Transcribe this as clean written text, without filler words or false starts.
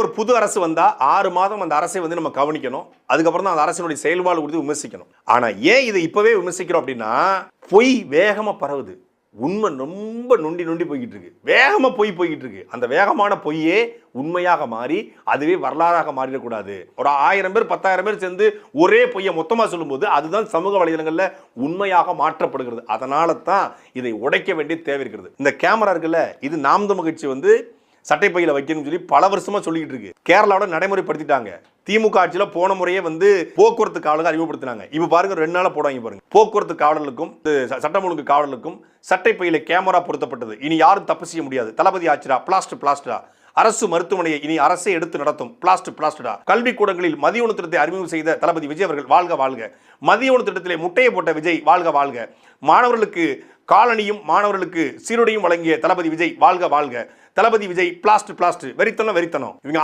ஒரு புது அரசு வந்தா 6 மாதம் அந்த அரசை வந்து நம்ம கவனிக்கணும். அதுக்கப்புறம் தான் அந்த அரசினுடைய செயல்பாடு குறித்து விமர்சிக்கணும். ஆனா ஏன் இதை இப்பவே விமர்சிக்கிறோம் அப்படின்னா, பொய் வேகமா பரவுது. உண்மை ரொம்ப நொண்டி போய்கிட்டு இருக்கு. வேகமா போய்கிட்டு இருக்கு. அந்த வேகமான பொய்யே உண்மையாக மாறி அதுவே வரலாறாக மாறிடக்கூடாது. ஒரு 1000 பேர் 10,000 பேர் சேர்ந்து ஒரே பொய்யை மொத்தமா சொல்லும்போது அதுதான் சமூக வலைதளங்கள்ல உண்மையாக மாற்றப்படுகிறது. அதனால தான் இதை உடைக்க வேண்டிய தேவை இருக்கிறது. இந்த கேமரா இருக்குல்ல, இது நாம் தமிழர் கட்சி வந்து சட்டைப்பையில வைக்கணும்னு சொல்லி பல வருஷமா சொல்லிக்கிட்டு இருக்கு. கேரளாவோட நடைமுறைப்படுத்திட்டாங்க. திமுக ஆட்சியில போன முறையே வந்து போக்குவரத்து காவலர்கள் அறிமுகப்படுத்தினாங்க. இப்ப பாருங்க 2 நாளா போடுவாங்க பாருங்க. போக்குவரத்து காவலர்களுக்கும் சட்டம் ஒழுங்கு காவலர்களுக்கும் சட்டைப்பையில கேமரா பொருத்தப்பட்டது. இனி யாரும் தப்பு செய்ய முடியாது. தளபதி ஆட்சிடா பிளாஸ்டா. அரசு மருத்துவமனையை இனி அரசே எடுத்து நடத்தும் பிளாஸ்டா. கல்வி கூடங்களில் மதிய உணவு திட்டத்தை அறிமுகம் செய்த தளபதி விஜய் அவர்கள் வாழ்க. மதிய உணவு திட்டத்திலே முட்டையை போட்ட விஜய் வாழ்க. மாணவர்களுக்கு காலனியும் மாணவர்களுக்கு சீருடையும் வழங்கிய தளபதி விஜய் வாழ்க. தளபதி விஜய் பிளாஸ்ட் வெறித்தனம். இவங்க